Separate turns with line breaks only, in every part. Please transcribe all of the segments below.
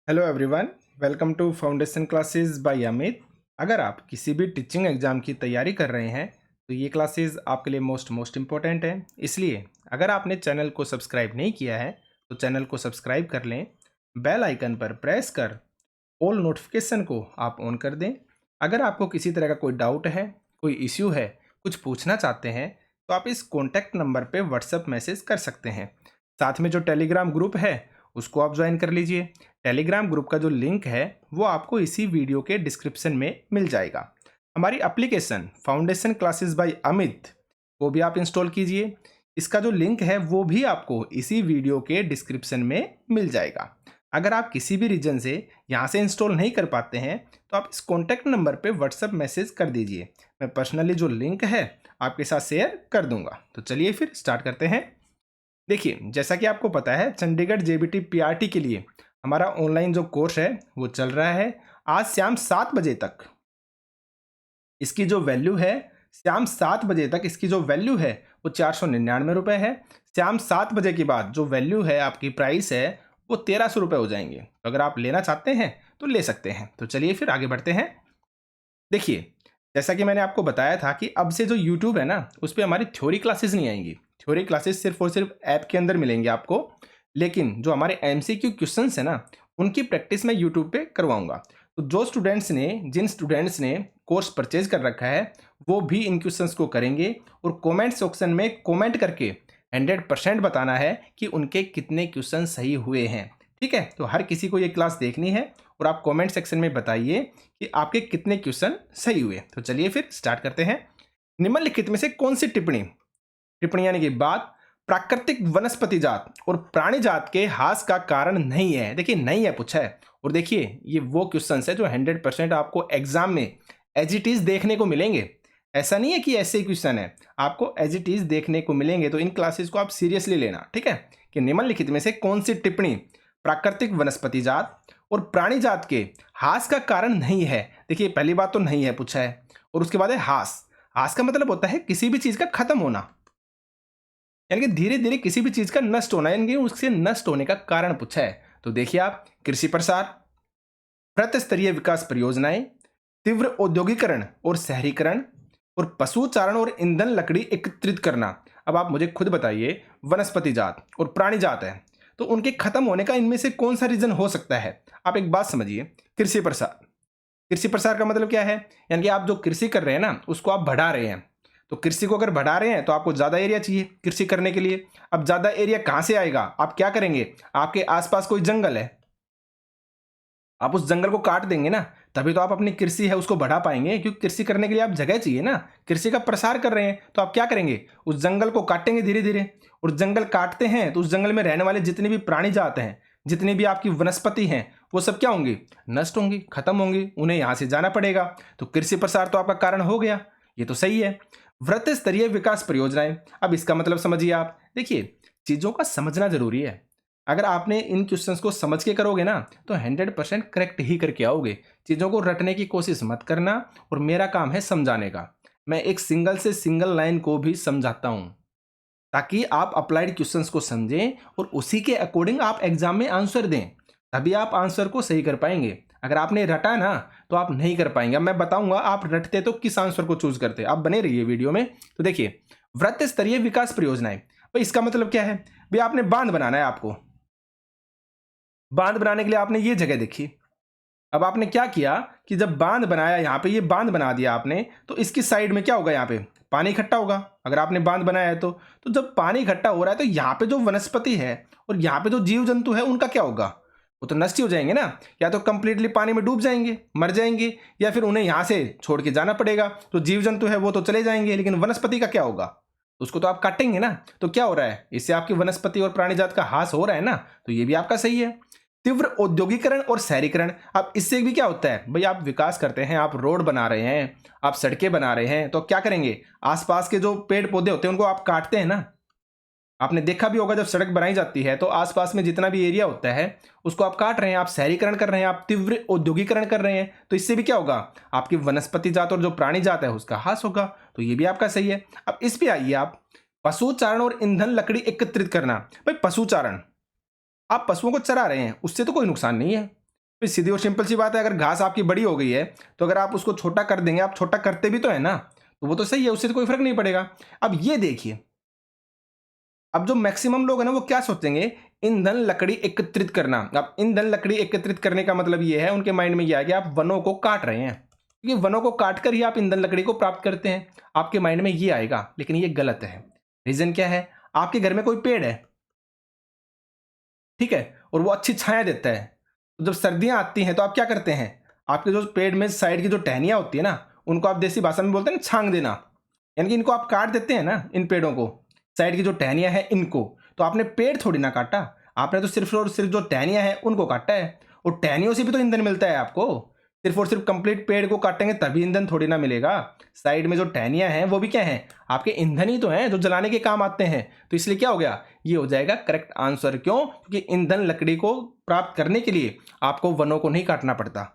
Hello everyone, welcome to foundation classes by Amit. अगर आप किसी भी टीचिंग एग्जाम की तैयारी कर रहे हैं तो ये क्लासेस आपके लिए मोस्ट इम्पोर्टेंट है। इसलिए अगर आपने चैनल को सब्सक्राइब नहीं किया है तो चैनल को सब्सक्राइब कर लें, बेल आइकन पर प्रेस कर ऑल नोटिफिकेशन को आप ऑन कर दें। अगर आपको किसी तरह का कोई डाउट है, कोई इश्यू है, कुछ पूछना चाहते हैं तो आप इस कॉन्टैक्ट नंबर पे व्हाट्सएप मैसेज कर सकते हैं। साथ में जो टेलीग्राम ग्रुप है उसको आप ज्वाइन कर लीजिए। टेलीग्राम ग्रुप का जो लिंक है वो आपको इसी वीडियो के डिस्क्रिप्शन में मिल जाएगा। हमारी application foundation classes by Amit वो भी आप इंस्टॉल कीजिए। इसका जो लिंक है वो भी आपको इसी वीडियो के डिस्क्रिप्शन में मिल जाएगा। अगर आप किसी भी रीजन से यहाँ से इंस्टॉल नहीं कर पाते हैं तो आप इस कॉन्टैक्ट नंबर पे व्हाट्सएप मैसेज कर दीजिए। मैं पर्सनली जो लिंक है आपके साथ शेयर कर दूंगा। तो चलिए फिर स्टार्ट करते हैं। देखिए, जैसा कि आपको पता है, चंडीगढ़ जेबीटी पीआरटी के लिए हमारा ऑनलाइन जो कोर्स है वो चल रहा है। आज शाम 7 बजे तक इसकी जो वैल्यू है, शाम 7 बजे तक इसकी जो वैल्यू है वो 499 रुपये है। शाम 7 बजे के बाद जो वैल्यू है, आपकी प्राइस है, वो 1300 रुपये हो जाएंगे। तो अगर आप लेना चाहते हैं तो ले सकते हैं। तो चलिए फिर आगे बढ़ते हैं। देखिए, जैसा कि मैंने आपको बताया था कि अब से जो यूट्यूब है ना, उस पर हमारी थ्योरी क्लासेस नहीं आएंगी। थ्योरी क्लासेस सिर्फ और सिर्फ ऐप के अंदर मिलेंगे आपको। लेकिन जो हमारे एमसीक्यू क्वेश्चंस है ना, उनकी प्रैक्टिस मैं यूट्यूब पे करवाऊंगा। तो जिन स्टूडेंट्स ने कोर्स परचेज कर रखा है वो भी इन क्वेश्चंस को करेंगे और कमेंट सेक्शन में कमेंट करके 100% बताना है कि उनके कितने क्वेश्चन सही हुए हैं। ठीक है, तो हर किसी को ये क्लास देखनी है और आप कमेंट सेक्शन में बताइए कि आपके कितने क्वेश्चन सही हुए। तो चलिए फिर स्टार्ट करते हैं। निम्नलिखित में से कौन सी टिप्पणी यानी कि बात प्राकृतिक वनस्पति जात और प्राणी जात के हास का कारण नहीं है? देखिए, नहीं है पूछा है। और देखिए, ये वो क्वेश्चन है जो 100% आपको एग्जाम में एज इट इज देखने को मिलेंगे। ऐसा नहीं है कि ऐसे ही क्वेश्चन है, आपको एज इट इज देखने को मिलेंगे। तो इन क्लासेस को आप सीरियसली लेना। ठीक है, कि निम्नलिखित में से कौन सी टिप्पणी प्राकृतिक वनस्पति जात और प्राणी जात के हास का कारण नहीं है? देखिए, पहली बात तो नहीं है पूछा है, और उसके बाद है हास। हास का मतलब होता है किसी भी चीज का खत्म होना, यानी कि धीरे धीरे किसी भी चीज का नष्ट होना, यानी कि उसके नष्ट होने का कारण पूछा है। तो देखिए, आप कृषि प्रसार, वृत्त स्तरीय विकास परियोजनाएं, तीव्र औद्योगिकरण और शहरीकरण, और पशु चारण और ईंधन लकड़ी एकत्रित करना। अब आप मुझे खुद बताइए, वनस्पति जात और प्राणी जात है तो उनके खत्म होने का इनमें से कौन सा रीजन हो सकता है? आप एक बात समझिए, कृषि प्रसार। कृषि प्रसार का मतलब क्या है? यानी कि आप जो कृषि कर रहे हैं ना, उसको आप बढ़ा रहे हैं। तो कृषि को अगर बढ़ा रहे हैं तो आपको ज्यादा एरिया चाहिए कृषि करने के लिए। अब ज्यादा एरिया कहां से आएगा? आप क्या करेंगे? आपके आसपास कोई जंगल है, आप उस जंगल को काट देंगे ना, तभी तो आप अपनी कृषि है उसको बढ़ा पाएंगे, क्योंकि कृषि करने के लिए आप जगह चाहिए ना। कृषि का प्रसार कर रहे हैं तो आप क्या करेंगे? उस जंगल को काटेंगे धीरे धीरे। और जंगल काटते हैं तो उस जंगल में रहने वाले जितने भी प्राणी जात हैं, जितनी भी आपकी वनस्पति हैं, वो सब क्या होंगी? नष्ट होंगी, खत्म होंगी, उन्हें यहां से जाना पड़ेगा। तो कृषि प्रसार तो आपका कारण हो गया, ये तो सही है। वृत्त स्तरीय विकास परियोजनाएं, अब इसका मतलब समझिए आप। देखिए, चीजों का समझना जरूरी है। अगर आपने इन क्वेश्चंस को समझ के करोगे ना तो 100% करेक्ट ही करके आओगे। चीज़ों को रटने की कोशिश मत करना, और मेरा काम है समझाने का। मैं एक सिंगल से सिंगल लाइन को भी समझाता हूँ ताकि आप अप्लाइड क्वेश्चंस को समझें और उसी के अकॉर्डिंग आप एग्जाम में आंसर दें। तभी आप आंसर को सही कर पाएंगे। अगर आपने रटा ना तो आप नहीं कर पाएंगे। अब मैं बताऊंगा आप रटते तो किस आंसर को चूज करते। आप बने रहिए वीडियो में। तो देखिए, वृत्त स्तरीय विकास परियोजनाएं, भाई इसका मतलब क्या है? भाई आपने बांध बनाना है। आपको बांध बनाने के लिए आपने ये जगह देखी। अब आपने क्या किया कि जब बांध बनाया, यहाँ पे ये बांध बना दिया आपने, तो इसकी साइड में क्या होगा? यहाँ पे पानी इकट्ठा होगा। अगर आपने बांध बनाया है तो जब पानी इकट्ठा हो रहा है तो यहाँ पे जो वनस्पति है और यहाँ पे जो जीव जंतु है उनका क्या होगा? वो तो नष्ट ही हो जाएंगे ना। या तो कंप्लीटली पानी में डूब जाएंगे, मर जाएंगे, या फिर उन्हें यहाँ से छोड़ के जाना पड़ेगा। तो जीव जंतु है वो तो चले जाएंगे, लेकिन वनस्पति का क्या होगा? उसको तो आप काटेंगे ना। तो क्या हो रहा है? इससे आपकी वनस्पति और प्राणी जात का हास हो रहा है ना। तो ये भी आपका सही है। तीव्र औद्योगिकरण और शहरीकरण, अब इससे भी क्या होता है? भाई आप विकास करते हैं, आप रोड बना रहे हैं, आप सड़कें बना रहे हैं, तो क्या करेंगे? आसपास के जो पेड़ पौधे होते हैं उनको आप काटते हैं ना। आपने देखा भी होगा, जब सड़क बनाई जाती है तो आसपास में जितना भी एरिया होता है उसको आप काट रहे हैं, आप शहरीकरण कर रहे हैं, आप तीव्र औद्योगिकरण कर रहे हैं। तो इससे भी क्या होगा? आपकी वनस्पति जात और जो प्राणी जात है उसका हास होगा। तो ये भी आपका सही है। अब इस पे आइए आप, पशु चारण और ईंधन लकड़ी एकत्रित करना। भाई पशु चारण, आप पशुओं को चरा रहे हैं, उससे तो कोई नुकसान नहीं है। तो सीधी और सिंपल सी बात है, अगर घास आपकी बड़ी हो गई है तो अगर आप उसको छोटा कर देंगे, आप छोटा करते भी तो है ना, तो वो तो सही है, उससे तो कोई फर्क नहीं पड़ेगा। अब ये देखिए, अब जो मैक्सिमम लोग हैं ना वो क्या सोचेंगे, ईंधन लकड़ी एकत्रित करना। अब ईंधन लकड़ी एकत्रित करने का मतलब ये है, उनके माइंड में ये है कि आप वनों को काट रहे हैं, क्योंकि वनों को काट कर ही आप ईंधन लकड़ी को प्राप्त करते हैं, आपके माइंड में ये आएगा। लेकिन ये गलत है। रीजन क्या है, आपके घर में कोई पेड़ है, ठीक है, और वो अच्छी छाया देता है, तो जब सर्दियां आती हैं तो आप क्या करते हैं, आपके जो पेड़ में साइड की जो टहनियां होती है ना, उनको आप देसी भाषा में बोलते हैं ना छांग देना, यानी कि इनको आप काट देते हैं ना, इन पेड़ों को, साइड की जो टहनियां हैं इनको। तो आपने पेड़ थोड़ी ना काटा, आपने तो सिर्फ और सिर्फ जो टहनियां हैं उनको काटा है, और टहनियों से भी तो ईंधन मिलता है आपको। सिर्फ और सिर्फ कंप्लीट पेड़ को काटेंगे तभी ईंधन थोड़ी ना मिलेगा। साइड में जो टहनियां हैं वो भी क्या हैं, आपके ईंधन ही तो हैं जो जलाने के काम आते हैं। तो इसलिए क्या हो गया, ये हो जाएगा करेक्ट आंसर। क्यों, क्योंकि ईंधन लकड़ी को प्राप्त करने के लिए आपको वनों को नहीं काटना पड़ता,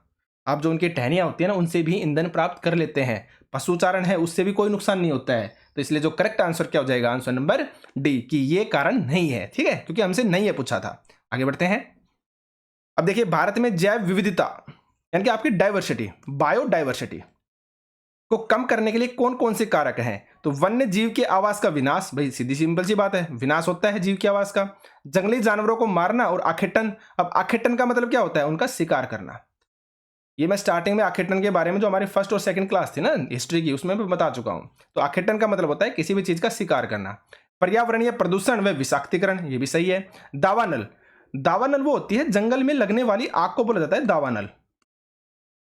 आप जो उनकी टहनियां होती है ना उनसे भी ईंधन प्राप्त कर लेते हैं। पशुचारण है उससे भी कोई नुकसान नहीं होता है। तो इसलिए जो करेक्ट आंसर क्या हो जाएगा, आंसर नंबर डी, कि ये कारण नहीं है। ठीक है, क्योंकि हमसे नहीं है पूछा था। आगे बढ़ते हैं। अब देखिए, भारत में जैव विविधता यानी कि आपकी डाइवर्सिटी, बायोडाइवर्सिटी को कम करने के लिए कौन कौन से कारक हैं। तो वन्य जीव के आवास का विनाश, भाई सीधी सिंपल सी बात है, विनाश होता है जीव के आवास का। जंगली जानवरों को मारना और आखेटन। अब आखेटन का मतलब क्या होता है, उनका शिकार करना। ये मैं स्टार्टिंग में आखेटन के बारे में जो हमारी फर्स्ट और सेकंड क्लास थी ना हिस्ट्री की, उसमें भी बता चुका हूं। तो आखेटन का मतलब होता है किसी भी चीज का शिकार करना। पर्यावरणीय प्रदूषण व विषाक्तीकरण, ये भी सही है। दावानल, दावानल वो होती है जंगल में लगने वाली आग को बोला जाता है दावानल।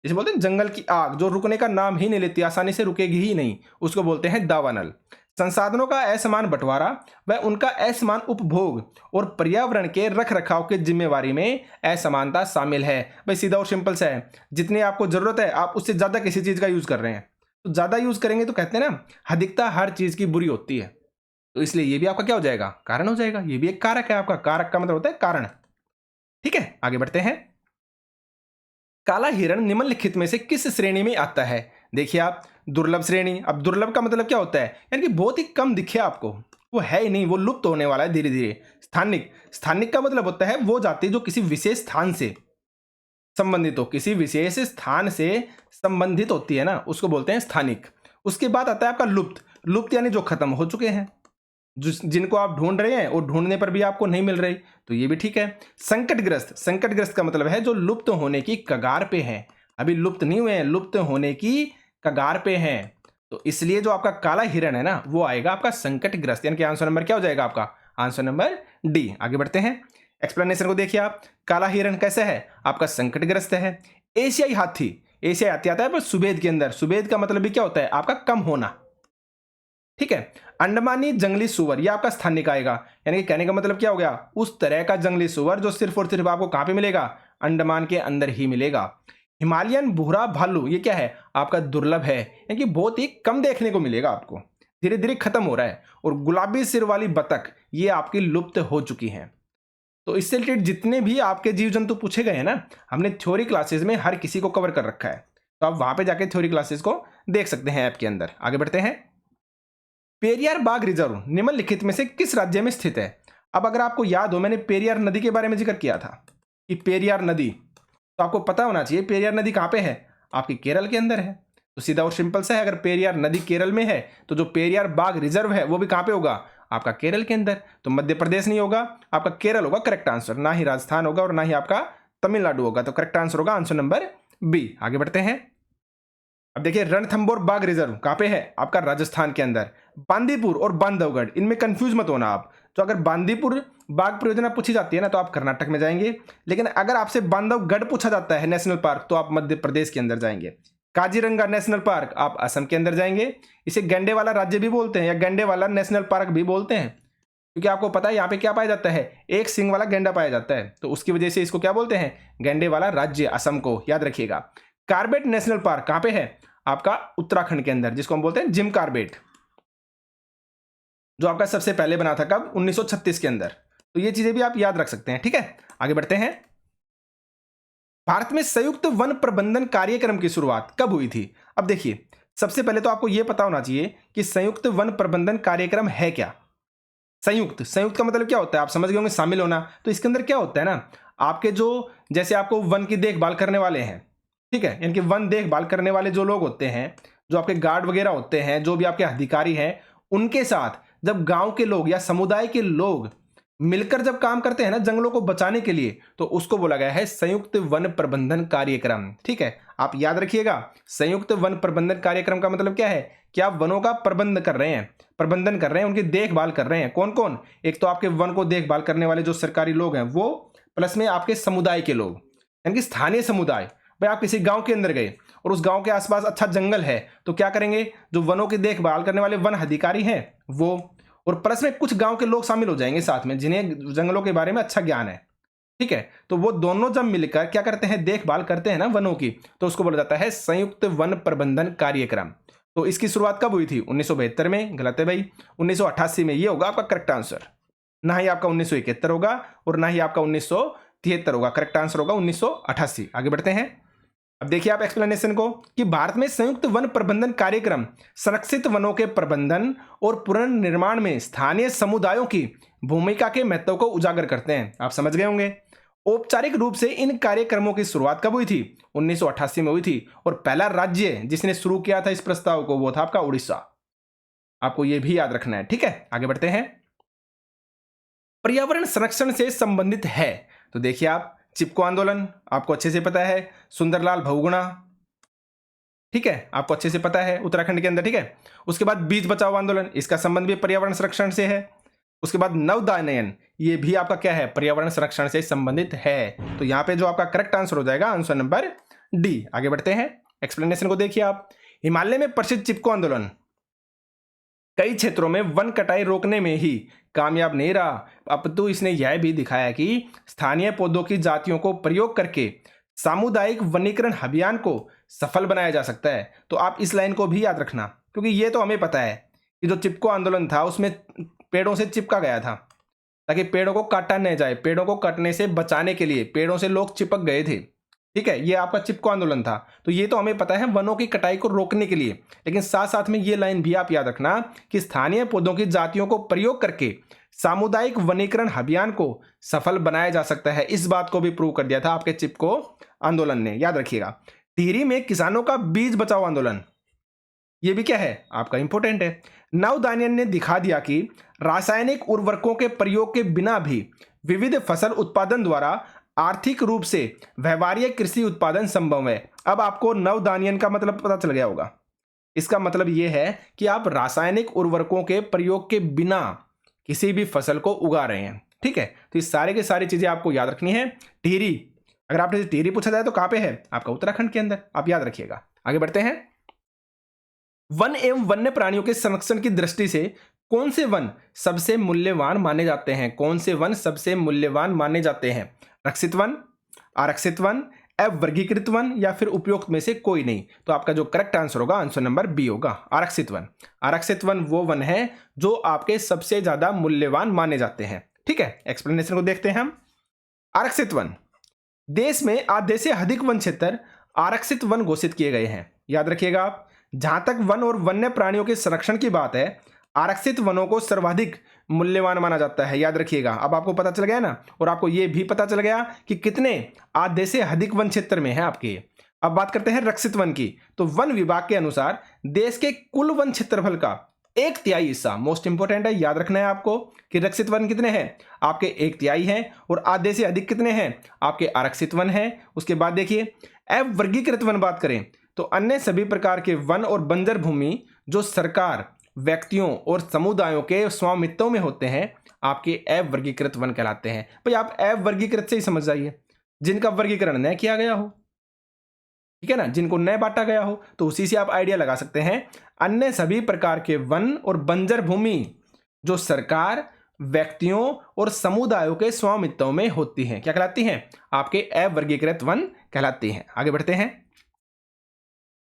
जैसे बोलते हैं जंगल की आग जो रुकने का नाम ही नहीं लेती, आसानी से रुकेगी ही नहीं, उसको बोलते हैं दावानल। संसाधनों का असमान बंटवारा व उनका असमान उपभोग और पर्यावरण के रख रखाव की जिम्मेवारी में असमानता शामिल है। भाई सीधा और सिंपल सा है, जितनी आपको जरूरत है आप उससे ज्यादा किसी चीज का यूज कर रहे हैं, तो ज्यादा यूज करेंगे तो कहते हैं ना अधिकता हर चीज की बुरी होती है। तो इसलिए ये भी आपका क्या हो जाएगा, कारण हो जाएगा। ये भी एक कारक है आपका, कारक का मतलब होता है कारण। ठीक है, आगे बढ़ते हैं। काला हिरण निम्नलिखित में से किस श्रेणी में आता है। देखिए आप, दुर्लभ श्रेणी। अब दुर्लभ का मतलब क्या होता है, यानी कि बहुत ही कम दिखे आपको, वो है ही नहीं, वो लुप्त होने वाला है धीरे धीरे। स्थानिक, स्थानिक का मतलब होता है वो जाति जो किसी विशेष स्थान से संबंधित हो, किसी विशेष स्थान से संबंधित होती है ना, उसको बोलते हैं स्थानिक। उसके बाद आता है आपका लुप्त। लुप्त यानी जो खत्म हो चुके हैं, जिनको आप ढूंढ रहे हैं और ढूंढने पर भी आपको नहीं मिल रही, तो ये भी ठीक है। संकटग्रस्त, संकटग्रस्त का मतलब है जो लुप्त होने की कगार पे हैं, अभी लुप्त नहीं हुए हैं, लुप्त होने की कगार पे हैं। तो इसलिए जो आपका काला हिरण है ना वो आएगा आपका संकटग्रस्त, यानी कि आंसर नंबर क्या हो जाएगा आपका, आंसर नंबर डी। आगे बढ़ते हैं, एक्सप्लेनेशन को देखिए आप। काला हिरण कैसे है, आपका संकटग्रस्त है। एशियाई हाथी, एशियाई हाथी आता है पर सुबेद के अंदर, सुबेद का मतलब भी क्या होता है आपका कम होना। ठीक है, अंडमानी जंगली सुअर, ये आपका स्थानिक आएगा, यानी कि कहने का मतलब क्या हो गया, उस तरह का जंगली सुअर जो सिर्फ और सिर्फ आपको कहां पे मिलेगा, अंडमान के अंदर ही मिलेगा। हिमालयन भूरा भालू, ये क्या है आपका दुर्लभ है, यानी कि बहुत ही कम देखने को मिलेगा आपको, धीरे धीरे खत्म हो रहा है। और गुलाबी सिर वाली बतख, ये आपकी लुप्त हो चुकी हैं। तो इससे रिलेटेड जितने भी आपके जीव जंतु पूछे गए हैं ना, हमने थ्योरी क्लासेस में हर किसी को कवर कर रखा है, तो आप वहां पे जाके थ्योरी क्लासेस को देख सकते हैं ऐप के अंदर। आगे बढ़ते हैं। पेरियार बाघ रिजर्व निम्नलिखित में से किस राज्य में स्थित है। अब अगर आपको याद हो, मैंने पेरियार नदी के बारे में जिक्र किया था कि पेरियार नदी, तो आपको पता होना चाहिए पेरियार नदी कहां पे है, आपके केरल के अंदर है। तो सीधा और सिंपल सा है, अगर पेरियार नदी केरल में है तो जो पेरियार बाघ रिजर्व है वो भी कहां पे होगा, आपका केरल के अंदर। तो मध्य प्रदेश नहीं होगा, आपका केरल होगा करेक्ट आंसर, ना ही राजस्थान होगा और ना ही आपका तमिलनाडु होगा। तो करेक्ट आंसर होगा आंसर नंबर बी। आगे बढ़ते हैं। अब देखिए, रणथंभौर बाघ रिजर्व कहां पे है, आपका राजस्थान के अंदर। बांदीपुर और बांधवगढ़, इनमें कंफ्यूज मत होना आप। तो अगर बांदीपुर बाघ परियोजना पूछी जाती है ना तो आप कर्नाटक में जाएंगे, लेकिन अगर आपसे बांधवगढ़ पूछा जाता है नेशनल पार्क तो आप मध्य प्रदेश के अंदर जाएंगे। काजीरंगा नेशनल पार्क आप असम के अंदर जाएंगे। इसे गंडे वाला राज्य भी बोलते हैं या गंडे वाला नेशनल पार्क भी बोलते हैं, क्योंकि आपको पता है यहाँ पे क्या पाया जाता है, एक सिंग वाला गेंडा पाया जाता है, तो उसकी वजह से इसको क्या बोलते हैं, गंडे वाला राज्य, असम को याद रखिएगा। कार्बेट नेशनल पार्क कहां पे है, आपका उत्तराखंड के अंदर, जिसको हम बोलते हैं जिम कार्बेट, जो आपका सबसे पहले बना था कब, 1936 के अंदर। तो ये चीजें भी आप याद रख सकते हैं। ठीक है, आगे बढ़ते हैं। भारत में संयुक्त वन प्रबंधन कार्यक्रम की शुरुआत कब हुई थी। अब देखिए, सबसे पहले तो आपको यह पता होना चाहिए कि संयुक्त वन प्रबंधन कार्यक्रम है क्या। संयुक्त, संयुक्त का मतलब क्या होता है, आप समझ गए होंगे, शामिल होना। तो इसके अंदर क्या होता है ना, आपके जो जैसे आपको वन की देखभाल करने वाले हैं, ठीक है, यानी कि वन देखभाल करने वाले जो लोग होते हैं, जो आपके गार्ड वगैरह होते हैं, जो भी आपके अधिकारी हैं, उनके साथ जब गांव के लोग या समुदाय के लोग मिलकर जब काम करते हैं ना जंगलों को बचाने के लिए, तो उसको बोला गया है संयुक्त वन प्रबंधन कार्यक्रम। ठीक है, आप याद रखिएगा, संयुक्त वन प्रबंधन कार्यक्रम का मतलब क्या है कि आप वनों का प्रबंध कर रहे हैं, प्रबंधन कर रहे हैं, उनकी देखभाल कर रहे हैं। कौन कौन? एक तो आपके वन को देखभाल करने वाले जो सरकारी लोग हैं वो, प्लस में आपके समुदाय के लोग, यानी कि स्थानीय समुदाय। भाई आप किसी गांव के अंदर गए और उस गांव के आसपास अच्छा जंगल है, तो क्या करेंगे, जो वनों की देखभाल करने वाले वन अधिकारी हैं वो, और प्लस में कुछ गांव के लोग शामिल हो जाएंगे साथ में जिन्हें जंगलों के बारे में अच्छा ज्ञान है। ठीक है, तो वो दोनों जब मिलकर क्या करते हैं, देखभाल करते हैं ना वनों की, तो उसको बोला जाता है संयुक्त वन प्रबंधन कार्यक्रम। तो इसकी शुरुआत कब हुई थी? 1972 में। गलत है भाई, 1988 में। ये होगा आपका करेक्ट आंसर। ना ही आपका 1971 होगा और ना ही आपका 1973 होगा। करेक्ट आंसर होगा 1988। आगे बढ़ते हैं। अब देखिए आप एक्सप्लेनेशन को कि भारत में संयुक्त वन प्रबंधन कार्यक्रम संरक्षित वनों के प्रबंधन और पुनर्निर्माण में स्थानीय समुदायों की भूमिका के महत्व को उजागर करते हैं। आप समझ गए होंगे। औपचारिक रूप से इन कार्यक्रमों की शुरुआत कब हुई थी? 1988 में हुई थी। और पहला राज्य जिसने शुरू किया था इस प्रस्ताव को वो था आपका उड़ीसा। आपको यह भी याद रखना है। ठीक है, आगे बढ़ते हैं। पर्यावरण संरक्षण से संबंधित है तो देखिए आप, चिपको आंदोलन आपको अच्छे से पता है, सुंदरलाल बहुगुणा, ठीक है, आपको अच्छे से पता है, उत्तराखंड के अंदर। ठीक है, उसके बाद बीज बचाओ आंदोलन, इसका संबंध भी पर्यावरण संरक्षण से है। उसके बाद नवदानयन, ये भी आपका क्या है, पर्यावरण संरक्षण से संबंधित है। तो यहां पे जो आपका करेक्ट आंसर हो जाएगा आंसर नंबर डी। आगे बढ़ते हैं, एक्सप्लेनेशन को देखिए आप। हिमालय में प्रसिद्ध चिपको आंदोलन कई क्षेत्रों में वन कटाई रोकने में ही कामयाब नहीं रहा, अपितु इसने यह भी दिखाया कि स्थानीय पौधों की जातियों को प्रयोग करके सामुदायिक वनीकरण अभियान को सफल बनाया जा सकता है। तो आप इस लाइन को भी याद रखना, क्योंकि ये तो हमें पता है कि जो चिपको आंदोलन था उसमें पेड़ों से चिपका गया था ताकि पेड़ों को काटा न जाए, पेड़ों को कटने से बचाने के लिए पेड़ों से लोग चिपक गए थे। ठीक है, ये आपका चिपको आंदोलन था। तो ये तो हमें पता है वनों की कटाई को रोकने के लिए, लेकिन साथ साथ में ये लाइन भी आप याद रखना कि स्थानीय पौधों की जातियों को प्रयोग करके सामुदायिक वनीकरण अभियान को सफल बनाया जा सकता है। इस बात को भी प्रूव कर दिया था आपके चिपको आंदोलन ने, याद रखिएगा। टिहरी में किसानों का बीज बचाओ आंदोलन, ये भी क्या है आपका इंपॉर्टेंट है। नवदानियन ने दिखा दिया कि रासायनिक उर्वरकों के प्रयोग के बिना भी विविध फसल उत्पादन द्वारा आर्थिक रूप से व्यवहार्य कृषि उत्पादन संभव है। अब आपको नवदानियन का मतलब पता चल गया होगा। इसका मतलब यह है कि आप रासायनिक उर्वरकों के प्रयोग के बिना किसी भी फसल को उगा रहे हैं। ठीक है, तो ये सारे के सारी चीजें आपको याद रखनी है। टिहरी, अगर आपने टिहरी पूछा जाए तो कहां पे है? आपका उत्तराखंड के अंदर, आप याद रखिएगा। आगे बढ़ते हैं। वन एवं वन्य प्राणियों के संरक्षण की दृष्टि से कौन से वन सबसे मूल्यवान माने जाते हैं? कौन से वन सबसे मूल्यवान माने जाते हैं? रक्षित वन, आरक्षित वन, अवर्गीकृत वन या फिर उपयुक्त में से कोई नहीं? तो आपका जो करेक्ट आंसर होगा आंसर नंबर बी होगा, आरक्षित वन। आरक्षित वन वो वन है जो आपके सबसे ज्यादा मूल्यवान माने जाते हैं। ठीक है, एक्सप्लेनेशन को देखते हैं हम। आरक्षित वन, देश में आधे से अधिक वन क्षेत्र आरक्षित वन घोषित किए गए हैं। याद रखिएगा आप, जहां तक वन और वन्य प्राणियों के संरक्षण की बात है, आरक्षित वनों को सर्वाधिक मूल्यवान माना जाता है। याद रखिएगा, अब आपको पता चल गया ना, और आपको यह भी पता चल गया कि कितने आधे से अधिक वन क्षेत्र में है आपके। अब बात करते हैं रक्षित वन की। तो वन विभाग के अनुसार देश के कुल वन क्षेत्रफल का 1/3 हिस्सा, मोस्ट इंपोर्टेंट है, याद रखना है आपको कि रक्षित वन कितने हैं आपके 1/3 हैं, और आधे से अधिक कितने हैं आपके आरक्षित वन हैं। उसके बाद देखिए अवर्गीकृत वन बात करें तो अन्य सभी प्रकार के वन और बंजर भूमि जो सरकार, व्यक्तियों और समुदायों के स्वामित्व में होते हैं, आपके अवर्गीकृत वन कहलाते हैं। भाई आप अवर्गीकृत से ही समझ जाइए, जिनका वर्गीकरण न किया गया हो, ठीक है ना, जिनको न बांटा गया हो, तो उसी से आप आइडिया लगा सकते हैं। अन्य सभी प्रकार के वन और बंजर भूमि जो सरकार, व्यक्तियों और समुदायों के स्वामित्व में होती हैं, क्या कहलाती हैं? आपके अवर्गीकृत वन कहलाती हैं। आगे बढ़ते हैं।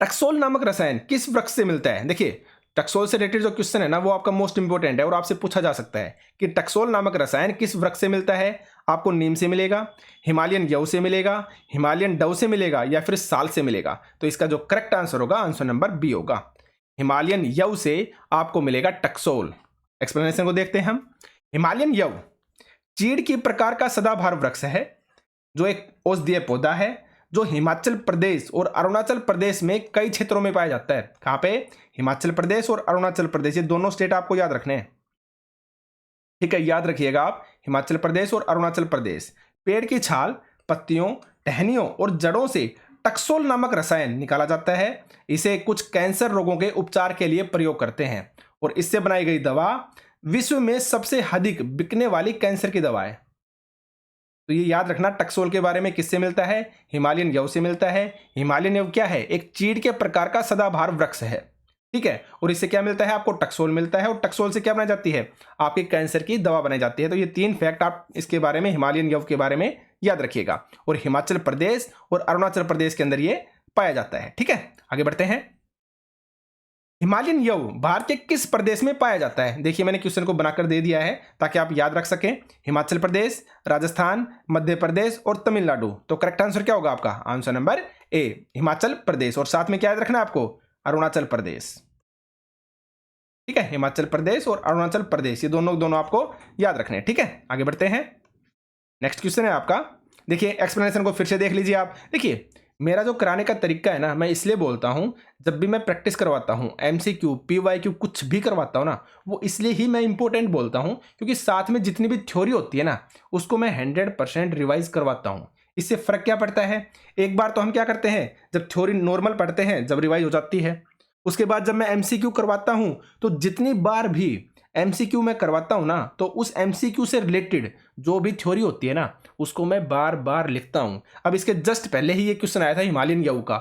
टक्सोल नामक रसायन किस वृक्ष से मिलता है? देखिए टक्सोल से रिलेटेड जो क्वेश्चन है ना वो आपका मोस्ट इंपोर्टेंट है और आपसे पूछा जा सकता है कि टक्सोल नामक रसायन किस वृक्ष से मिलता है। आपको नीम से मिलेगा, हिमालयन यव से मिलेगा, हिमालयन डव से मिलेगा या फिर साल से मिलेगा। तो इसका जो करेक्ट आंसर होगा आंसर नंबर बी होगा, हिमालयन यव से आपको मिलेगा टक्सोल। एक्सप्लेनेशन को देखते हैं हम। हिमालयन यव चीड़ की प्रकार का सदाबहार वृक्ष है। जो एक औषधीय पौधा है जो हिमाचल प्रदेश और अरुणाचल प्रदेश में कई क्षेत्रों में पाया जाता है। कहाँ पे? हिमाचल प्रदेश और अरुणाचल प्रदेश, ये दोनों स्टेट आपको याद रखने हैं। ठीक है, याद रखिएगा आप, हिमाचल प्रदेश और अरुणाचल प्रदेश। पेड़ की छाल, पत्तियों, टहनियों और जड़ों से टक्सोल नामक रसायन निकाला जाता है। इसे कुछ कैंसर रोगों के उपचार के लिए प्रयोग करते हैं और इससे बनाई गई दवा विश्व में सबसे अधिक बिकने वाली कैंसर की दवा है। तो ये याद रखना, टक्सोल के बारे में किससे मिलता है? हिमालयन यव से मिलता है। हिमालयन यव क्या है? एक चीड़ के प्रकार का सदाबहार वृक्ष है। ठीक है, और इससे क्या मिलता है आपको? टक्सोल मिलता है। और टक्सोल से क्या बनाई जाती है? आपके कैंसर की दवा बनाई जाती है। तो ये 3 फैक्ट आप इसके बारे में, हिमालयन यव के बारे में याद रखिएगा। और हिमाचल प्रदेश और अरुणाचल प्रदेश के अंदर ये पाया जाता है। ठीक है, आगे बढ़ते हैं। हिमालयन यव भारत के किस प्रदेश में पाया जाता है? देखिए, मैंने क्वेश्चन को बनाकर दे दिया है ताकि आप याद रख सकें। हिमाचल प्रदेश, राजस्थान, मध्य प्रदेश और तमिलनाडु। तो करेक्ट आंसर क्या होगा आपका? Answer number A, Himachal Pradesh. और साथ में क्या याद रखना है आपको? अरुणाचल प्रदेश। ठीक है, हिमाचल प्रदेश और अरुणाचल प्रदेश, ये दोनों आपको याद रखने हैं। ठीक है, आगे बढ़ते हैं। नेक्स्ट क्वेश्चन है आपका। देखिए, एक्सप्लेनेशन को फिर से देख लीजिए आप। देखिए, मेरा जो कराने का तरीका है ना, मैं इसलिए बोलता हूं, जब भी मैं प्रैक्टिस करवाता हूं, एमसीक्यू, पीवाईक्यू कुछ भी करवाता हूं ना, वो इसलिए ही मैं इंपॉर्टेंट बोलता हूं क्योंकि साथ में जितनी भी थ्योरी होती है ना, उसको मैं 100% रिवाइज करवाता हूं। इससे फर्क क्या पड़ता है? एक बार तो हम क्या करते हैं, जब थ्योरी नॉर्मल पढ़ते हैं, जब रिवाइज हो जाती है, उसके बाद जब मैं एमसीक्यू करवाता हूं, तो जितनी बार भी एमसीक्यू में करवाता हूं ना, तो उस एमसीक्यू से रिलेटेड जो भी थ्योरी होती है ना, उसको मैं बार बार लिखता हूं। अब इसके जस्ट पहले ही ये क्वेश्चन आया था हिमालयन यव का,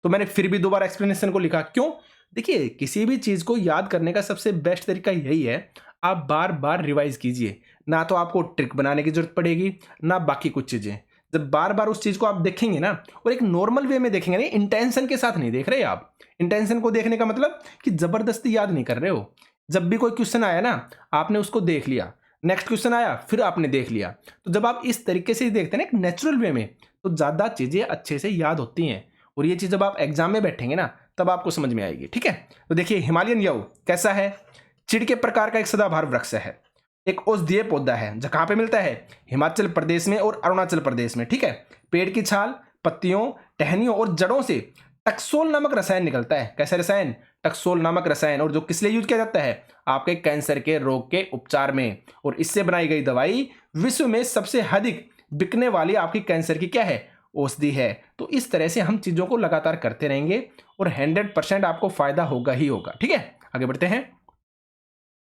तो मैंने फिर भी दोबारा एक्सप्लेनेशन को लिखा। क्यों? देखिए, किसी भी चीज को याद करने का सबसे बेस्ट तरीका यही है, आप बार बार रिवाइज कीजिए। ना तो आपको ट्रिक बनाने की जरूरत पड़ेगी, ना बाकी कुछ चीजें। जब बार बार उस चीज को आप देखेंगे ना, और एक नॉर्मल वे में देखेंगे, नहीं इंटेंशन के साथ नहीं देख रहे आप। इंटेंशन को देखने का मतलब कि जबरदस्ती याद नहीं कर रहे हो। जब भी कोई क्वेश्चन आया ना, आपने उसको देख लिया, नेक्स्ट क्वेश्चन आया, फिर आपने देख लिया। तो जब आप इस तरीके से देखते हैं ना, एक नेचुरल वे में, तो ज्यादा चीजें अच्छे से याद होती हैं। और ये चीज जब आप एग्जाम में बैठेंगे ना, तब आपको समझ में आएगी। ठीक है, तो देखिए, हिमालयन यव कैसा है? चिड़ के प्रकार का एक सदाबहार वृक्ष है, एक औषधीय पौधा है। जो कहां पे मिलता है? हिमाचल प्रदेश में और अरुणाचल प्रदेश में। ठीक है, पेड़ की छाल, पत्तियों, टहनियों और जड़ों से टक्सोल नामक रसायन निकलता है। कैसा रसायन? टक्सोल नामक रसायन। और जो किस लिए यूज किया जाता है? आपके कैंसर के रोग के उपचार में। और इससे बनाई गई दवाई विश्व में सबसे अधिक बिकने वाली आपकी कैंसर की क्या है? औषधि है। तो इस तरह से हम चीजों को लगातार करते रहेंगे और 100% आपको फायदा होगा ही होगा। ठीक है, आगे बढ़ते हैं।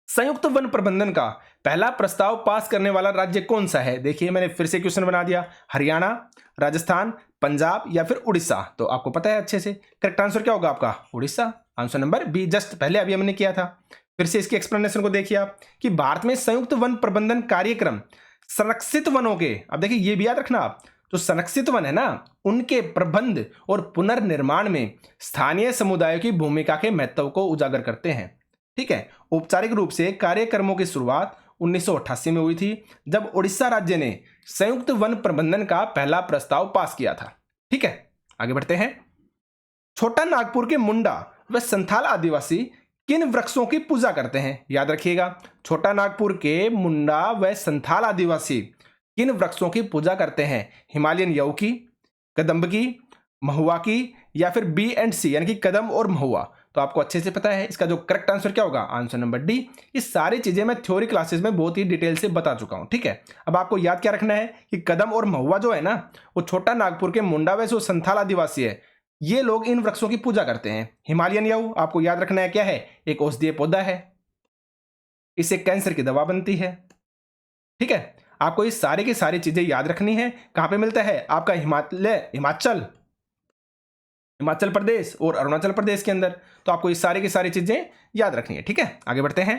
संयुक्त वन प्रबंधन का पहला प्रस्ताव पास करने वाला राज्य कौन सा है? देखिए, मैंने फिर से क्वेश्चन बना दिया। हरियाणा, राजस्थान, पंजाब या फिर उड़ीसा। तो आपको पता है अच्छे से, करेक्ट आंसर क्या होगा आपका? Orissa. Answer number B, just पहले अभी हमने किया था। फिर से इसकी एक्सप्लेनेशन को देखिए आप, कि भारत में संयुक्त वन प्रबंधन कार्यक्रम संरक्षित वनों के, अब देखिए ये भी याद रखना आप, जो संरक्षित वन है ना, उनके प्रबंध और पुनर्निर्माण में स्थानीय समुदायों की भूमिका के महत्व को उजागर करते हैं। ठीक है, औपचारिक रूप से कार्यक्रमों की शुरुआत 1988 में हुई थी, जब उड़ीसा राज्य ने संयुक्त वन प्रबंधन का पहला प्रस्ताव पास किया था। ठीक है, आगे बढ़ते हैं। छोटा नागपुर के मुंडा व संथाल आदिवासी किन वृक्षों की पूजा करते हैं? याद रखिएगा, छोटा नागपुर के मुंडा व संथाल आदिवासी किन वृक्षों की पूजा करते हैं? हिमालयन यव की, कदम्ब की, महुआ की, या फिर बी एंड सी, यानी कि कदम और महुआ। तो आपको अच्छे से पता है इसका जो करेक्ट आंसर क्या होगा? Answer number D. ये सारी चीजें मैं थ्योरी क्लासेस में बहुत ही डिटेल से बता चुका हूं। ठीक है, अब आपको याद क्या रखना है कि कदम और महुआ जो है ना, वो छोटा नागपुर के मुंडा व जो संथाल आदिवासी है, ये लोग इन वृक्षों की पूजा करते हैं। हिमालयन यव आपको याद रखना है क्या है? एक औषधीय पौधा है, इससे कैंसर की दवा बनती है। ठीक है, आपको ये सारी की सारी चीजें याद रखनी है। कहां पे मिलता है? आपका हिमाचल प्रदेश और अरुणाचल प्रदेश के अंदर। तो आपको ये सारी की सारी चीजें याद रखनी है। ठीक है, आगे बढ़ते हैं।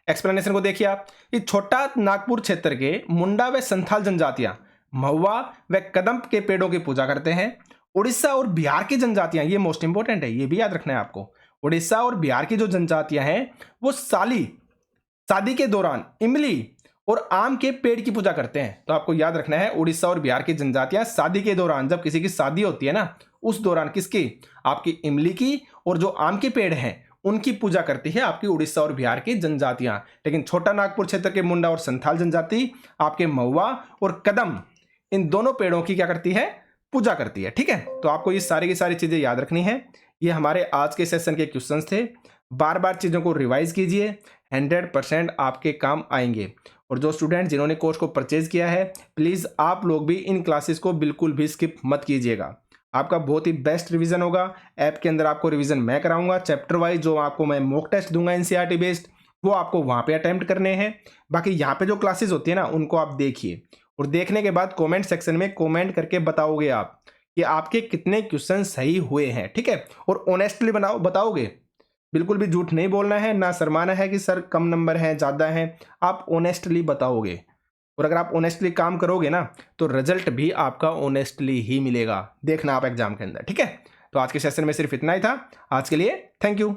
एक्सप्लेनेशन को देखिए आप, कि छोटा नागपुर क्षेत्र के मुंडा व संथाल जनजातियां महुआ व कदम्ब के पेड़ों की पूजा करते हैं। उड़ीसा और बिहार की जनजातियां, ये मोस्ट इंपोर्टेंट है, ये भी याद रखना है आपको। उड़ीसा और बिहार की जो जनजातियां हैं, वो शादी के दौरान इमली और आम के पेड़ की पूजा करते हैं। तो आपको याद रखना है, उड़ीसा और बिहार की जनजातियां शादी के दौरान, जब किसी की शादी होती है ना, उस दौरान किसकी? आपकी इमली की और जो आम के पेड़ हैं उनकी पूजा करती है आपकी उड़ीसा और बिहार की जनजातियां। लेकिन छोटा नागपुर क्षेत्र के मुंडा और संथाल जनजाति आपके महुआ और कदम इन दोनों पेड़ों की क्या करती है, पूजा करती है। ठीक है, तो आपको ये सारी की सारी चीजें याद रखनी है। ये हमारे आज के सेशन के क्वेश्चंस थे। बार बार चीजों को रिवाइज कीजिए, 100% आपके काम आएंगे। और जो स्टूडेंट जिन्होंने कोर्स को परचेज किया है, प्लीज आप लोग भी इन क्लासेस को बिल्कुल भी स्किप मत कीजिएगा। आपका बहुत ही बेस्ट रिवीजन होगा। ऐप के अंदर आपको रिवीजन मैं कराऊंगा चैप्टर वाइज, जो आपको मैं मॉक टेस्ट दूंगा एनसीईआरटी बेस्ड, वो आपको वहां पे अटेम्प्ट करने हैं। बाकी यहाँ पे जो क्लासेस होती है ना, उनको आप देखिए, और देखने के बाद कमेंट सेक्शन में कमेंट करके बताओगे आप कि आपके कितने क्वेश्चन सही हुए हैं। ठीक है, और ऑनेस्टली बताओगे, बिल्कुल भी झूठ नहीं बोलना है, ना शर्माना है कि सर कम नंबर हैं ज़्यादा हैं। आप ऑनेस्टली बताओगे, और अगर आप ऑनेस्टली काम करोगे ना, तो रिजल्ट भी आपका ऑनेस्टली ही मिलेगा, देखना आप एग्जाम के अंदर। ठीक है, तो आज के सेशन में सिर्फ इतना ही था। आज के लिए थैंक यू।